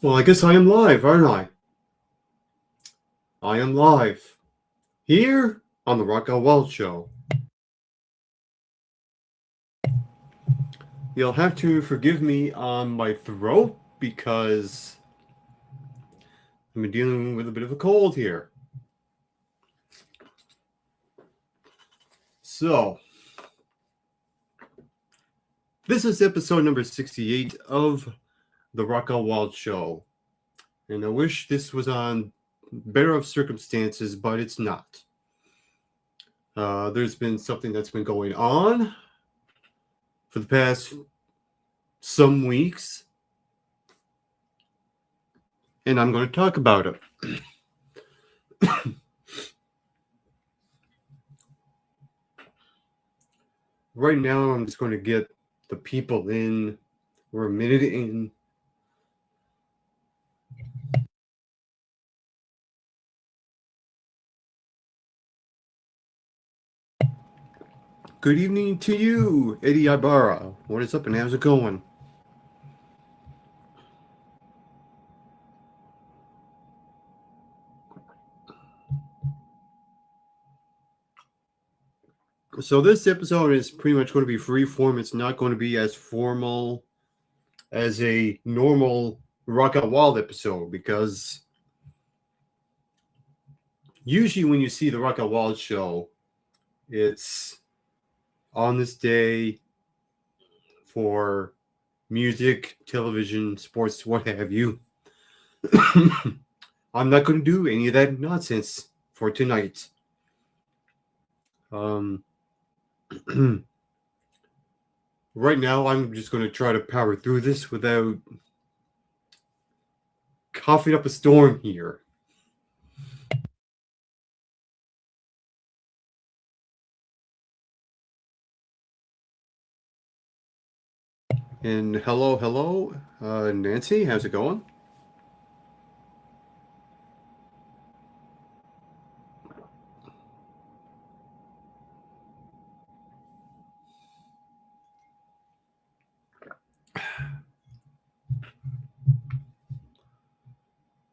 Well, I guess I am live, aren't I? I am live. Here on the Rocco Wild Show. You'll have to forgive me on my throat because I've been dealing with a bit of a cold here. So, this is episode number 68 of the Rocco Wild Show. And I wish this was on better of circumstances, but it's not. There's been something that's been going on for the past some weeks, and I'm going to talk about it. Right now, I'm just going to get the people in. We're a minute in. Good evening to you, Eddie Ibarra. What is up and how's it going? So this episode is pretty much going to be free form. It's not going to be as formal as a normal Rock Out Wild episode because usually when you see the Rock Out Wild show, it's on this day for music, television, sports, what have you. I'm not going to do any of that nonsense for tonight. Right now, I'm just going to try to power through this without coughing up a storm here. And hello, Nancy, how's it going?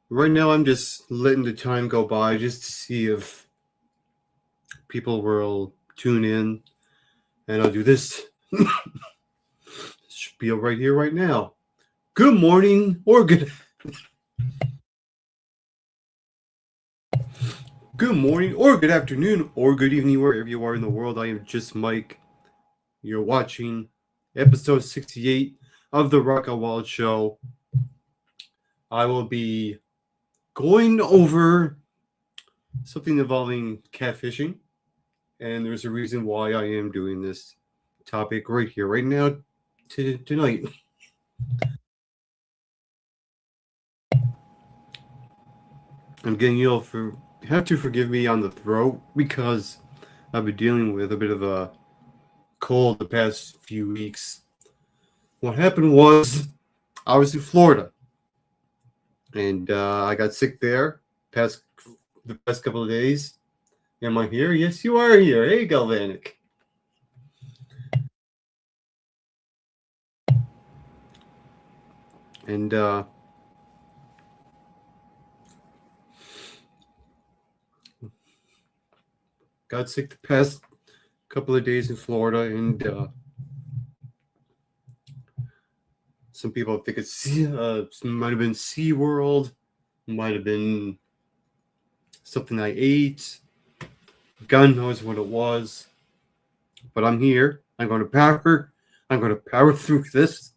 Right now, I'm just letting the time go by just to see if people will tune in, and I'll do this spiel right here, right now. Good morning, or good morning, or good afternoon, or good evening, wherever you are in the world. I am just Mike. You're watching episode 68 of the Rock Out Wild Show. I will be going over something involving catfishing, and there's a reason why I am doing this topic right here, right now, tonight. Again, you'll have to forgive me on the throat because I've been dealing with a bit of a cold the past few weeks. What happened was I was in Florida, and I got sick there the past couple of days. Am I here? Yes, you are here. Hey, Galvanic. And got sick the past couple of days in Florida, and some people think it's might have been SeaWorld, might have been something I ate. God knows what it was. But I'm here. I'm going to power through this.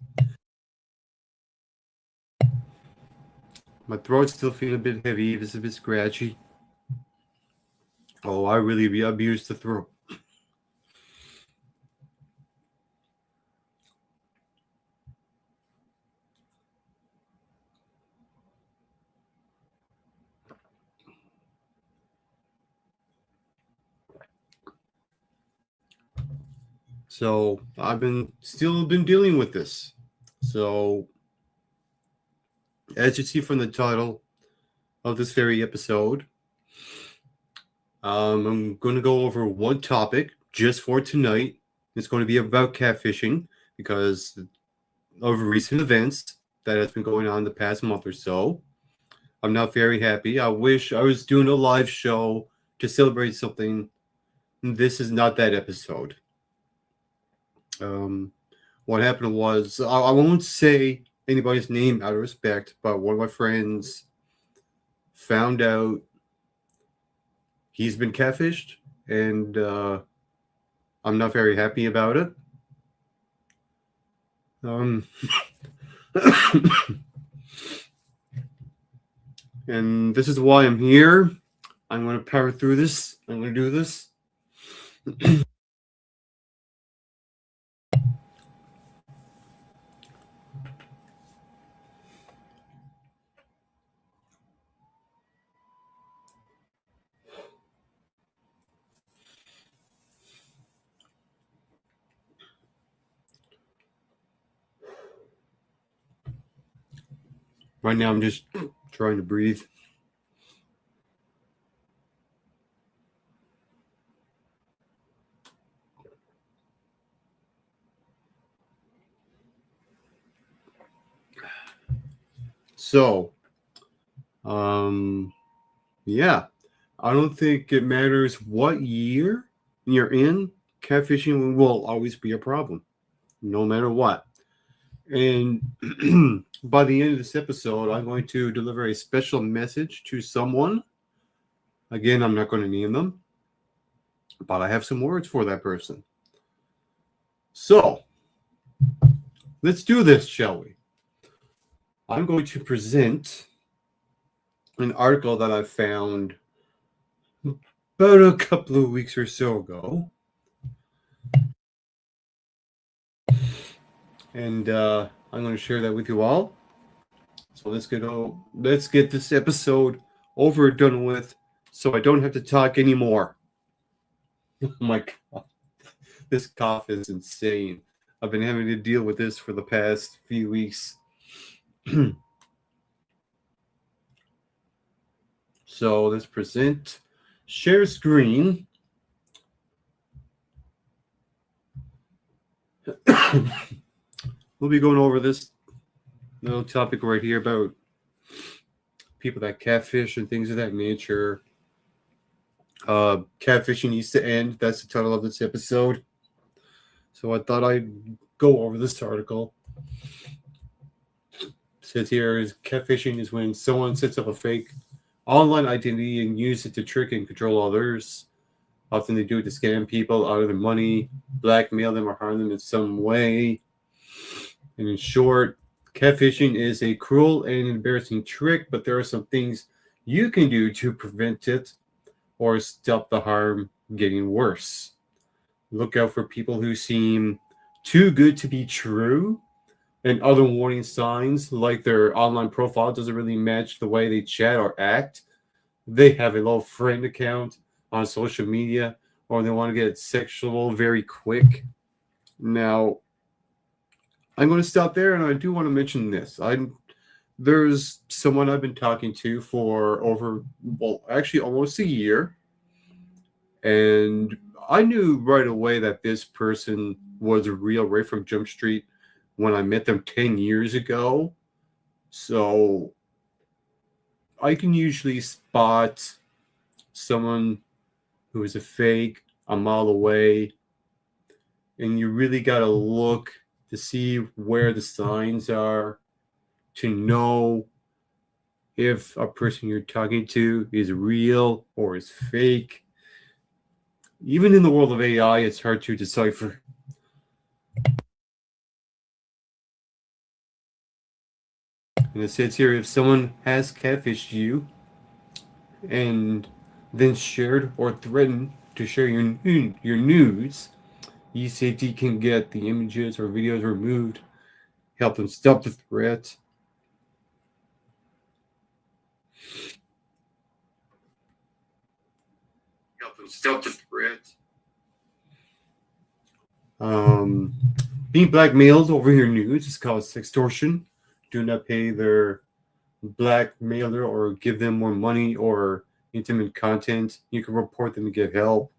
My throat's still feeling a bit heavy. It's a bit scratchy. Oh, I really abused the throat. So I've still been dealing with this. So as you see from the title of this very episode, I'm going to go over one topic just for tonight. It's going to be about catfishing. because of recent events that has been going on the past month or so. I'm not very happy. I wish I was doing a live show to celebrate something. This is not that episode. What happened was, I won't say anybody's name out of respect, but one of my friends found out he's been catfished, and I'm not very happy about it. And this is why I'm here. I'm going to power through this. I'm going to do this. Right now, I'm just trying to breathe. So, yeah, I don't think it matters what year you're in. Catfishing will always be a problem, no matter what. And by the end of this episode, I'm going to deliver a special message to someone. Again, I'm not going to name them, but I have some words for that person. So, let's do this, shall we? I'm going to present an article that I found about a couple of weeks or so ago. And I'm going to share that with you all. So let's get this episode over and done with, so I don't have to talk anymore. Oh my God, this cough is insane. I've been having to deal with this for the past few weeks. So let's present, share screen. We'll be going over this little topic right here about people that catfish and things of that nature. Catfishing needs to end. That's the title of this episode. So I thought I'd go over this article. It says here is catfishing is when someone sets up a fake online identity and uses it to trick and control others. Often they do it to scam people out of their money, blackmail them, or harm them in some way. And in short, catfishing is a cruel and embarrassing trick, but there are some things you can do to prevent it or stop the harm getting worse. Look out for people who seem too good to be true, and other warning signs like their online profile doesn't really match the way they chat or act. They have a low friend account on social media, or they want to get sexual very quick. Now, I'm going to stop there, and I do want to mention this. There's someone I've been talking to for actually almost a year, and I knew right away that this person was real right from Jump Street when I met them 10 years ago. So I can usually spot someone who is a fake a mile away, and you really got to look to see where the signs are to know if a person you're talking to is real or is fake. Even in the world of AI, it's hard to decipher. And it says here, if someone has catfished you and then shared or threatened to share your news, eSafety can get the images or videos removed, help them stop the threat. Being blackmailed over your news is called sextortion. Do not pay their blackmailer or give them more money or intimate content. You can report them to get help.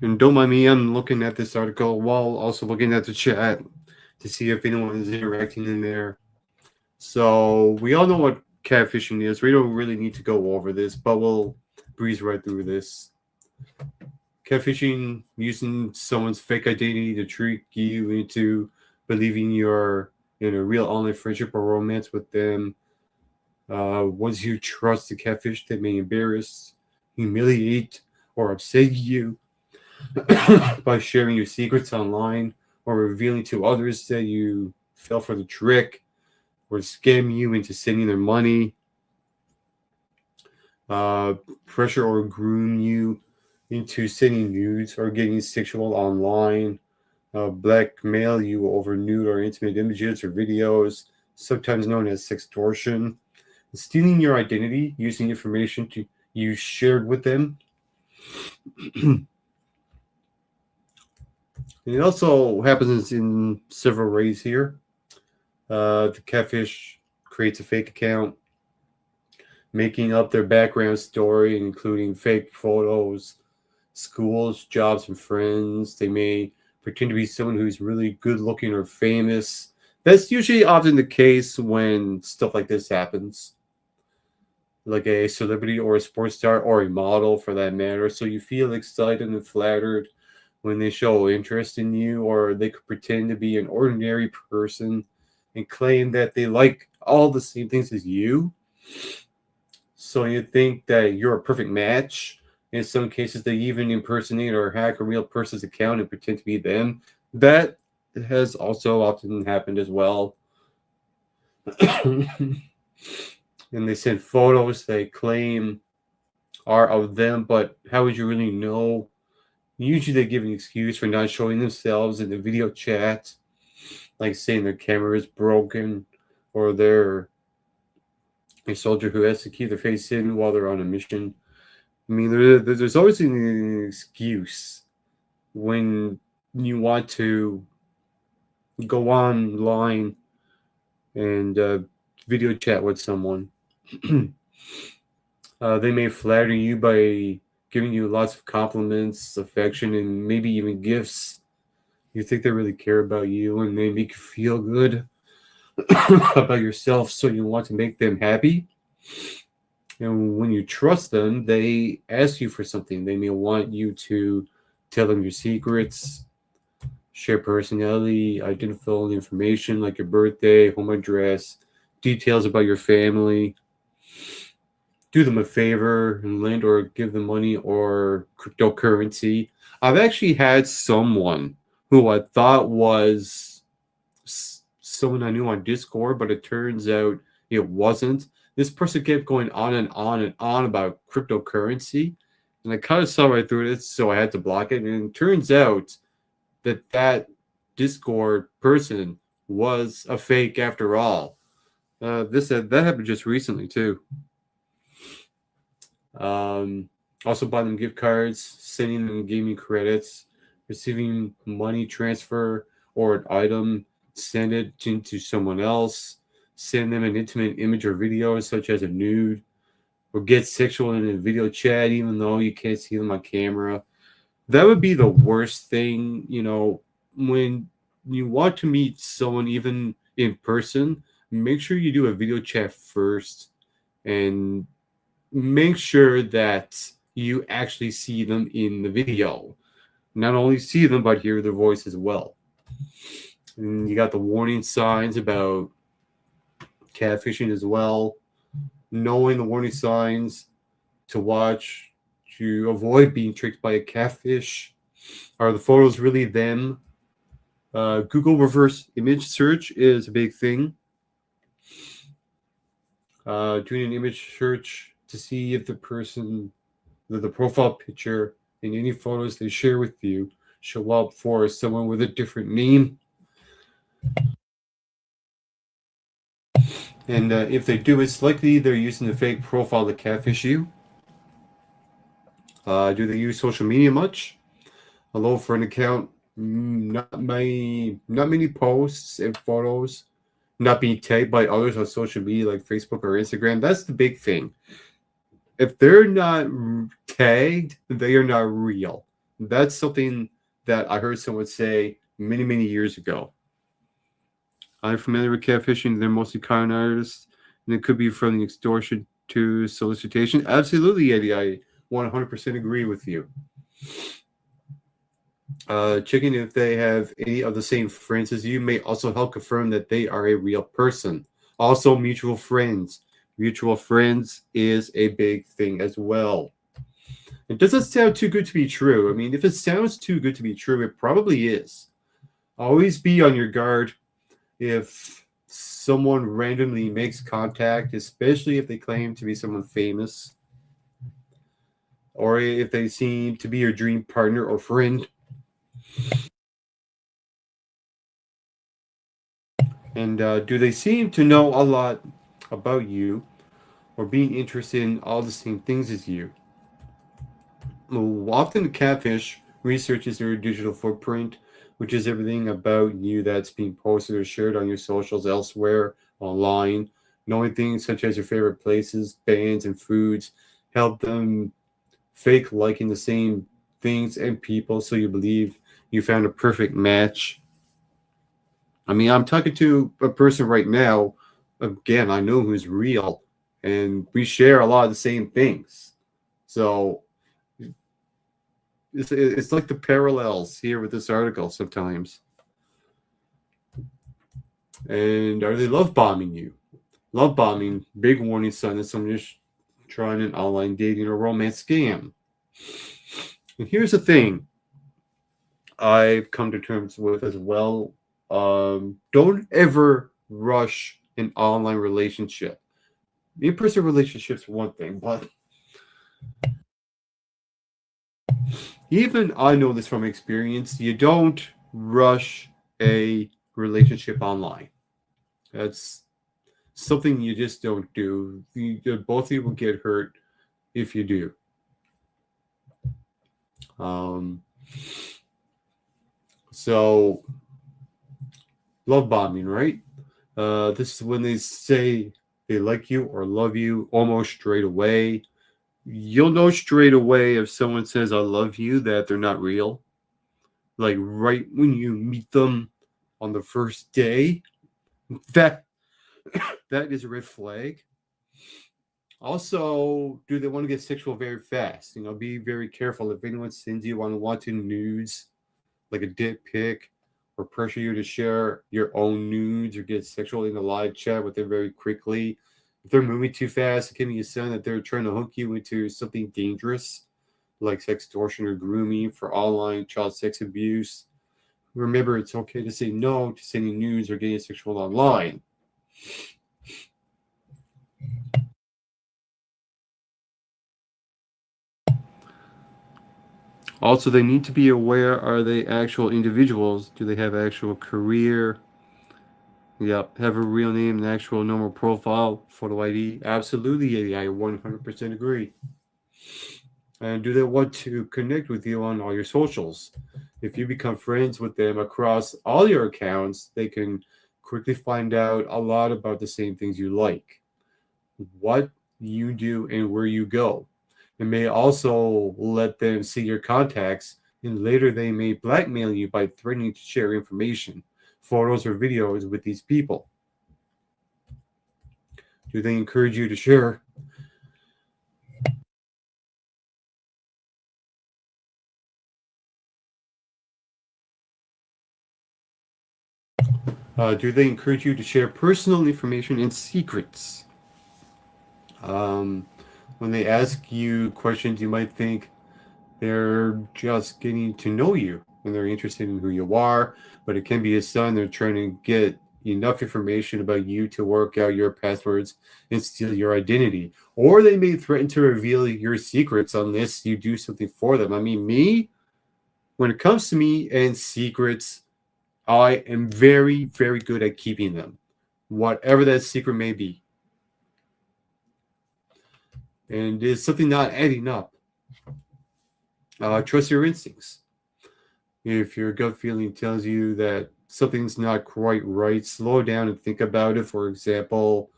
And don't mind me, I'm looking at this article while also looking at the chat to see if anyone is interacting in there. So we all know what catfishing is. We don't really need to go over this, but we'll breeze right through this. Catfishing, using someone's fake identity to trick you into believing you're in a real online friendship or romance with them. Once you trust the catfish, they may embarrass, humiliate, or upset you by sharing your secrets online or revealing to others that you fell for the trick or scam you into sending their money, pressure or groom you into sending nudes or getting sexual online, blackmail you over nude or intimate images or videos, sometimes known as sextortion, stealing your identity using information you shared with them. And it also happens in several ways here. The catfish creates a fake account, making up their background story, including fake photos, schools, jobs, and friends. They may pretend to be someone who's really good looking or famous. That's usually often the case when stuff like this happens, like a celebrity or a sports star or a model for that matter. So you feel excited and flattered when they show interest in you, or they could pretend to be an ordinary person and claim that they like all the same things as you. So you think that you're a perfect match. In some cases, they even impersonate or hack a real person's account and pretend to be them. That has also often happened as well. And they send photos they claim are of them, but how would you really know? Usually they give an excuse for not showing themselves in the video chat, like saying their camera is broken or they're a soldier who has to keep their face hidden while they're on a mission. I mean, there's always an excuse when you want to go online and video chat with someone. They may flatter you by giving you lots of compliments, affection, and maybe even gifts. You think they really care about you and they make you feel good about yourself, so you want to make them happy. And when you trust them, they ask you for something. They may want you to tell them your secrets, share personality, identifiable information like your birthday, home address, details about your family. Do them a favor and lend or give them money or cryptocurrency. I've actually had someone who I thought was someone I knew on Discord, but it turns out it wasn't. This person kept going on and on and on about cryptocurrency, and I kind of saw right through it, so I had to block it. And it turns out that Discord person was a fake after all. That happened just recently too. Also buying them gift cards, sending them gaming credits, receiving money transfer or an item, send it into someone else, send them an intimate image or video such as a nude, or get sexual in a video chat even though you can't see them on camera. That would be the worst thing, when you want to meet someone even in person, make sure you do a video chat first and make sure that you actually see them in the video. Not only see them, but hear their voice as well. And you got the warning signs about catfishing as well. Knowing the warning signs to watch to avoid being tricked by a catfish. Are the photos really them? Google reverse image search is a big thing. Doing an image search to see if the profile picture and any photos they share with you show up for someone with a different name. And if they do, it's likely they're using the fake profile to catfish you. Do they use social media much? Hello, friend account. Not many posts and photos. Not being tagged by others on social media like Facebook or Instagram. That's the big thing. If they're not tagged, they are not real. That's something that I heard someone say many, many years ago. I'm familiar with catfishing. They're mostly con artists, and it could be from the extortion to solicitation. Absolutely, Eddie. I 100% agree with you. Checking if they have any of the same friends as you may also help confirm that they are a real person. Also, mutual friends. Mutual friends is a big thing as well. It doesn't sound too good to be true. I mean, if it sounds too good to be true, it probably is. Always be on your guard if someone randomly makes contact, especially if they claim to be someone famous, or if they seem to be your dream partner or friend. And do they seem to know a lot about you or being interested in all the same things as you? Well, often the catfish researches their digital footprint, which is everything about you that's being posted or shared on your socials elsewhere online. Knowing things such as your favorite places, bands, and foods help them fake liking the same things and people so you believe you found a perfect match. I mean, I'm talking to a person right now. Again, I know who's real, and we share a lot of the same things. So it's like the parallels here with this article sometimes. And are they love bombing you? Love bombing, big warning sign that someone is trying an online dating or romance scam. And here's the thing I've come to terms with as well. Don't ever rush an online relationship. The in-person relationship's one thing, but even I know this from experience. You don't rush a relationship online. That's something you just don't do. Both of you will get hurt if you do. Um, so, love bombing, right? This is when they say they like you or love you almost straight away. You'll know straight away if someone says I love you that they're not real. Like right when you meet them on the first day, that that is a red flag. Also, do they want to get sexual very fast? Be very careful if anyone sends you unwanted nudes, like a dick pic, or pressure you to share your own nudes or get sexual in a live chat with them very quickly. If they're moving too fast, it can be a sign that they're trying to hook you into something dangerous, like sextortion or grooming for online child sex abuse. Remember, it's okay to say no to sending nudes or getting sexual online. Also, they need to be aware, are they actual individuals? Do they have actual career? Yep. Have a real name, an actual normal profile, photo ID? Absolutely, I 100% agree. And do they want to connect with you on all your socials? If you become friends with them across all your accounts, they can quickly find out a lot about the same things you like, what you do, and where you go. It may also let them see your contacts, and later they may blackmail you by threatening to share information, photos, or videos with these people. Do they encourage you to share? Do they encourage you to share personal information and secrets? Um, when they ask you questions, you might think they're just getting to know you and they're interested in who you are, but it can be a sign they're trying to get enough information about you to work out your passwords and steal your identity. Or they may threaten to reveal your secrets unless you do something for them. I mean, when it comes to me and secrets, I am very, very good at keeping them, whatever that secret may be. And it's something not adding up. Trust your instincts. If your gut feeling tells you that something's not quite right, slow down and think about it. For example,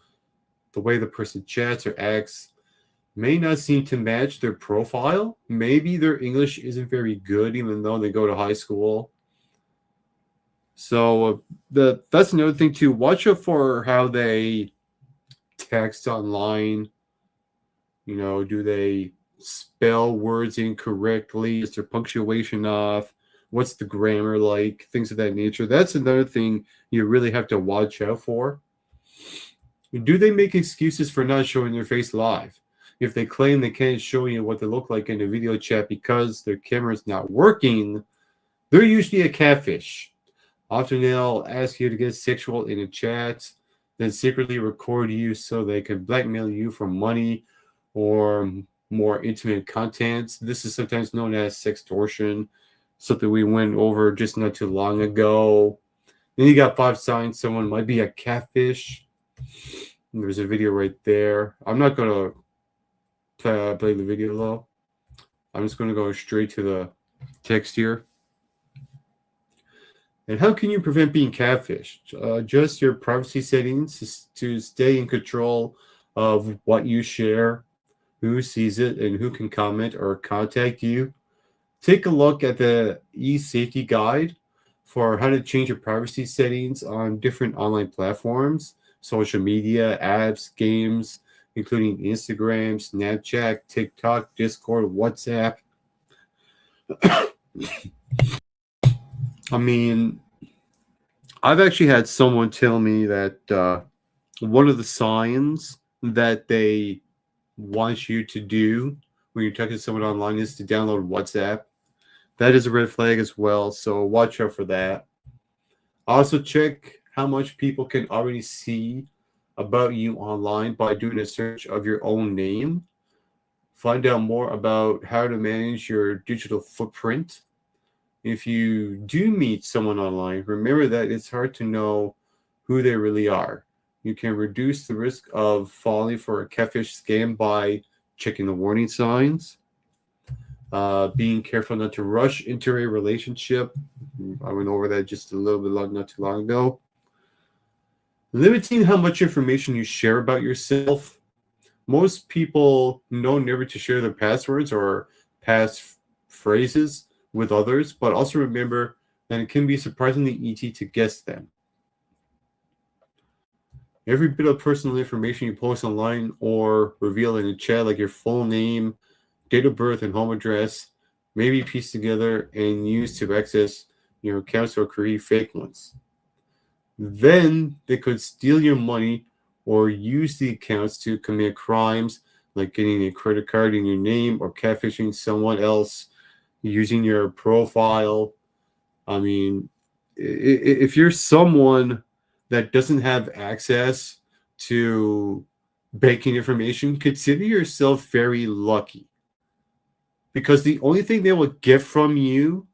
the way the person chats or acts. may not seem to match their profile. Maybe their English isn't very good, even though they go to high school. So that's another thing too. Watch out for how they text online. You know, do they spell words incorrectly? Is their punctuation off? What's the grammar like? Things of that nature. That's another thing you really have to watch out for. Do they make excuses for not showing their face live? If they claim they can't show you what they look like in a video chat because their camera's not working, they're usually a catfish. Often they'll ask you to get sexual in a chat, then secretly record you so they can blackmail you for money or more intimate content. This is sometimes known as sextortion, something we went over just not too long ago. Then you got 5 signs someone might be a catfish. There's a video right there. I'm not going to play the video though. I'm just going to go straight to the text here. And how can you prevent being catfished? Adjust your privacy settings to stay in control of what you share, who sees it, and who can comment or contact you. Take a look at the e-safety guide for how to change your privacy settings on different online platforms, social media, apps, games, including Instagram, Snapchat, TikTok, Discord, WhatsApp. I mean, I've actually had someone tell me that one of the signs that they want you to do when you're talking to someone online is to download WhatsApp. That is a red flag as well, so watch out for that. Also check how much people can already see about you online by doing a search of your own name. Find out more about how to manage your digital footprint. If you do meet someone online, remember that it's hard to know who they really are. You can reduce the risk of falling for a catfish scam by checking the warning signs, being careful not to rush into a relationship. I went over that just a little bit not too long ago. Limiting how much information you share about yourself. Most people know never to share their passwords or pass phrases with others, but also remember that it can be surprisingly easy to guess them. Every bit of personal information you post online or reveal in a chat, like your full name, date of birth, and home address, may be pieced together and used to access your accounts or create fake ones. Then they could steal your money or use the accounts to commit crimes like getting a credit card in your name or catfishing someone else using your profile. I mean, if you're someone that doesn't have access to banking information, consider yourself very lucky, because the only thing they will get from you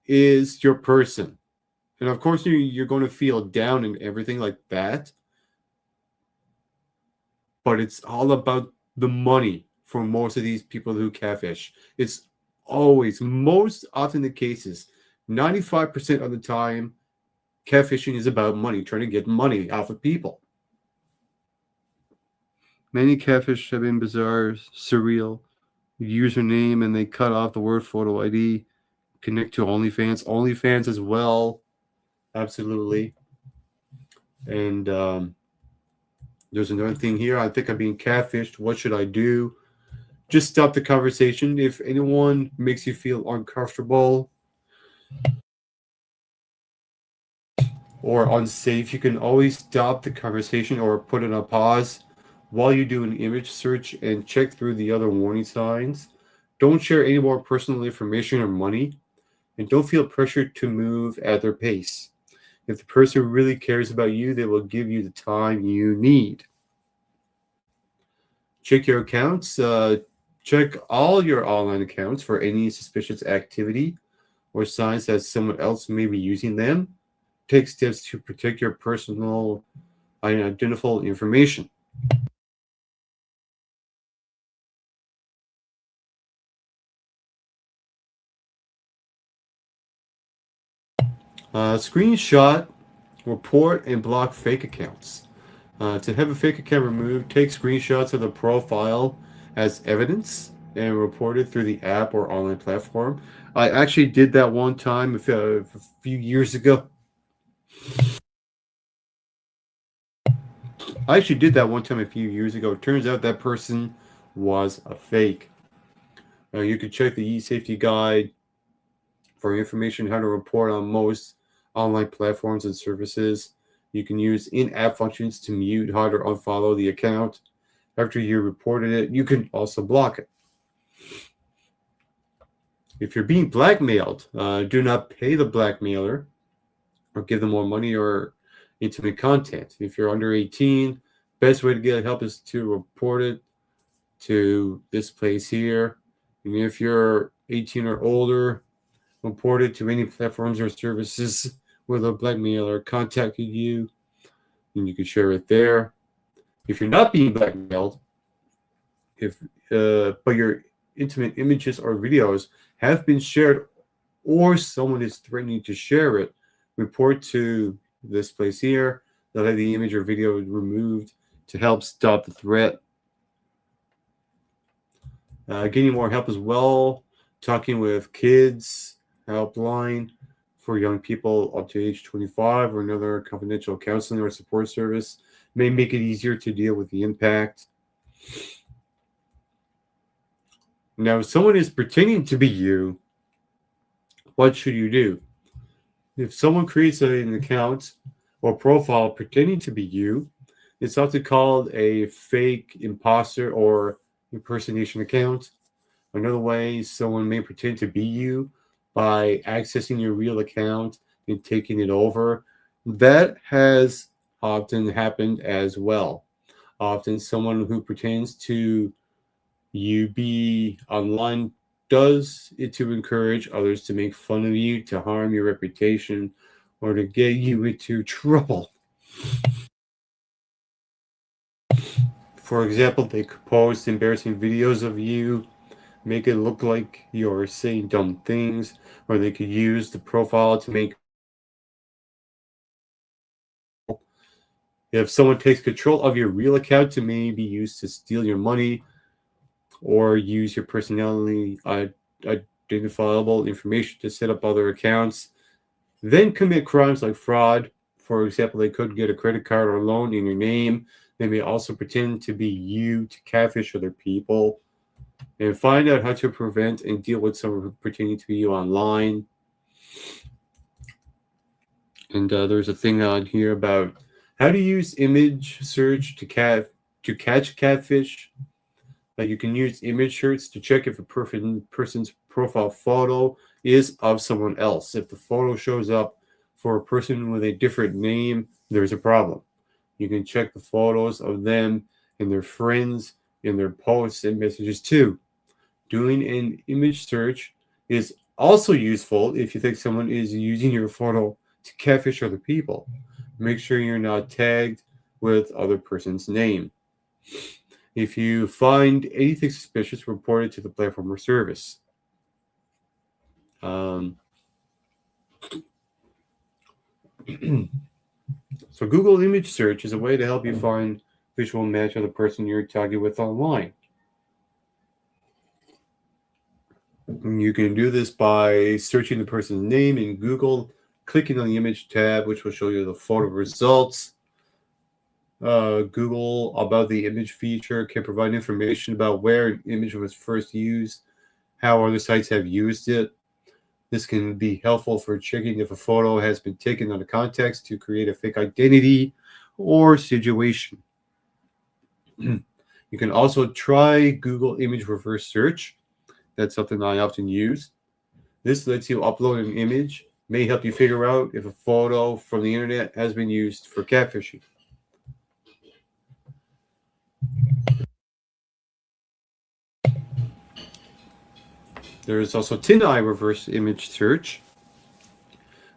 is your person. And of course, you're going to feel down and everything like that. But it's all about the money for most of these people who catfish. It's always, most often the cases, 95% of the time, catfishing is about money, trying to get money off of people. Many catfish have been bizarre, surreal. Username, and they cut off the word photo ID. Connect to OnlyFans. OnlyFans as well. Absolutely. And there's another thing here. I think I'm being catfished. What should I do? Just stop the conversation. If anyone makes you feel uncomfortable or unsafe, you can always stop the conversation or put it on pause while you do an image search and check through the other warning signs. Don't share any more personal information or money, and don't feel pressured to move at their pace. If the person really cares about you, they will give you the time you need. Check your accounts. Check all your online accounts for any suspicious activity or signs that someone else may be using them. Take steps to protect your personal and identifiable information. Screenshot, report, and block fake accounts. To have a fake account removed, take screenshots of the profile as evidence and report it through the app or online platform. I actually did that one time a few years ago. I actually did that one time a few years ago. It turns out that person was a fake. You can check the e-safety guide for information how to report on most online platforms and services. You can use in-app functions to mute, hide, or unfollow the account. After you reported it, you can also block it. If you're being blackmailed, do not pay the blackmailer or give them more money or intimate content. If you're under 18, best way to get help is to report it to this place here. And if you're 18 or older, report it to any platforms or services where the blackmailer contacted you, and you can share it there. If you're not being blackmailed, but your intimate images or videos have been shared or someone is threatening to share it, report to this place here. They'll have the image or video removed to help stop the threat. Getting more help as well, talking with kids, helpline for young people up to age 25 or another confidential counseling or support service may make it easier to deal with the impact. Now, if someone is pretending to be you, what should you do? If someone creates an account or profile pretending to be you, it's often called a fake imposter or impersonation account. Another way someone may pretend to be you by accessing your real account and taking it over. That has often happened as well. Often someone who pretends to you be online does it to encourage others to make fun of you, to harm your reputation, or to get you into trouble. For example, they could post embarrassing videos of you, make it look like you're saying dumb things, or they could use the profile to make. If someone takes control of your real account to maybe use to steal your money or use your personality identifiable information to set up other accounts, then commit crimes like fraud. For example, they could get a credit card or loan in your name. They may also pretend to be you to catfish other people. And find out how to prevent and deal with someone pretending to be you online. And there's a thing on here about how to use image search to catch catfish. You can use image search to check if a person's profile photo is of someone else. If the photo shows up for a person with a different name, there's a problem. You can check the photos of them and their friends in their posts and messages too. Doing an image search is also useful if you think someone is using your photo to catfish other people. Make sure you're not tagged with other person's name. If you find anything suspicious, report it to the platform or service. So Google image search is a way to help you find visual match of the person you're talking with online. You can do this by searching the person's name in Google, clicking on the image tab, which will show you the photo results. Google About the Image feature can provide information about where an image was first used, how other sites have used it. This can be helpful for checking if a photo has been taken out of context to create a fake identity or situation. You can also try Google Image Reverse Search. That's something I often use. This lets you upload an image, may help you figure out if a photo from the internet has been used for catfishing. There is also TinEye Reverse Image Search.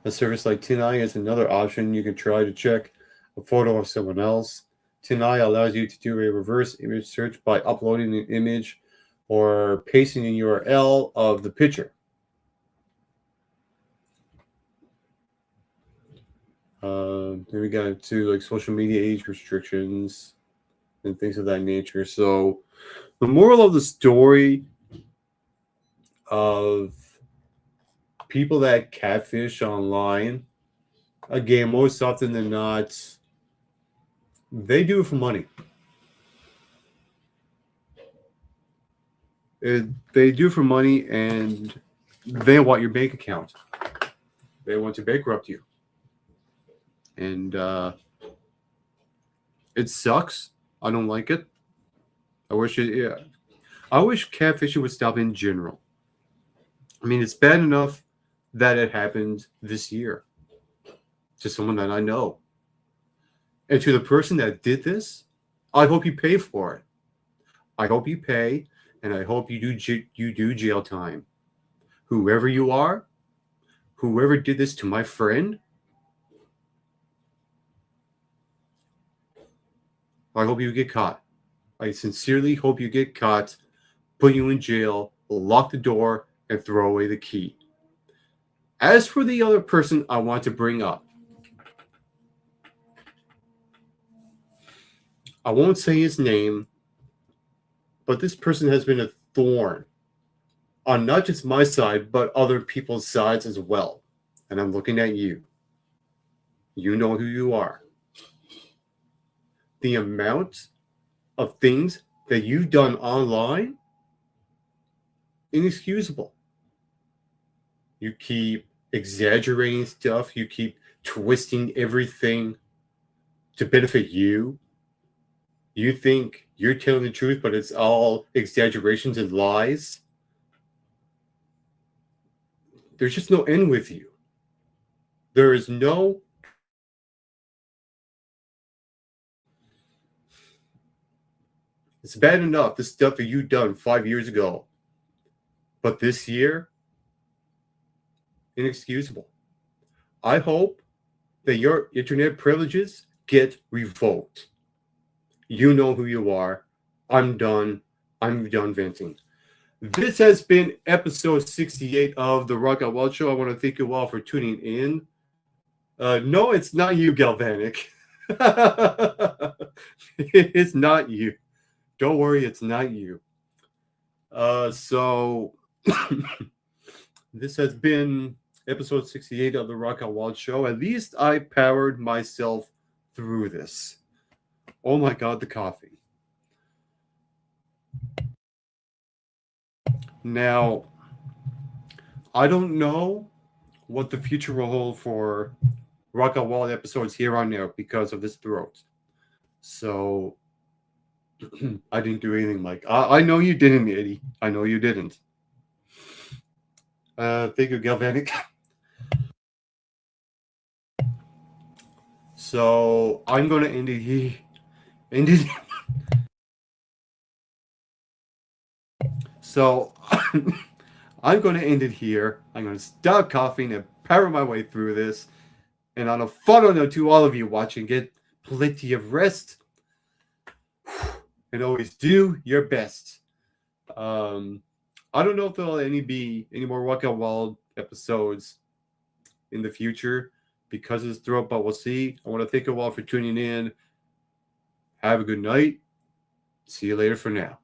A service like TinEye is another option you can try to check a photo of someone else. TinEye allows you to do a reverse image search by uploading an image or pasting a URL of the picture. Then we got to like social media age restrictions and things of that nature. So The moral of the story of people that catfish online, again, most often than not, they do it for money. They do it for money, and they want your bank account. They want to bankrupt you. And it sucks. I don't like it. I wish catfishing would stop in general. I mean, it's bad enough that it happened this year to someone that I know. And to the person that did this, I hope you pay for it. I hope you pay, and I hope you do jail time. Whoever you are, whoever did this to my friend, I hope you get caught. I sincerely hope you get caught, put you in jail, lock the door, and throw away the key. As for the other person I want to bring up, I won't say his name, but this person has been a thorn on not just my side, but other people's sides as well. And I'm looking at you. You know who you are. The amount of things that you've done online, inexcusable. You keep exaggerating stuff. You keep twisting everything to benefit you. You think you're telling the truth, but it's all exaggerations and lies. There's just no end with you. There is no... It's bad enough, the stuff that you've done 5 years ago. But this year, inexcusable. I hope that your internet privileges get revoked. You know who you are. I'm done. I'm done venting. This has been episode 68 of the Rock Out Wild Show. I want to thank you all for tuning in. No, it's not you, Galvanic. It's not you. Don't worry, it's not you. So this has been episode 68 of the Rock Out Wild Show. At least I powered myself through this. Oh my God, the coffee. Now, I don't know what the future will hold for Rock Out Wild episodes here on out because of this throat. So I didn't do anything, Mike. I know you didn't, Eddie. I know you didn't. Thank you, Galvanic. So I'm going to end it here. So I'm going to end it here. I'm going to stop coughing and power my way through this. And on a final note to all of you watching, get plenty of rest. And always do your best. I don't know if there'll be any more Rock Out Wild episodes in the future because of this throat, but we'll see. I want to thank you all for tuning in. Have a good night. See you later for now.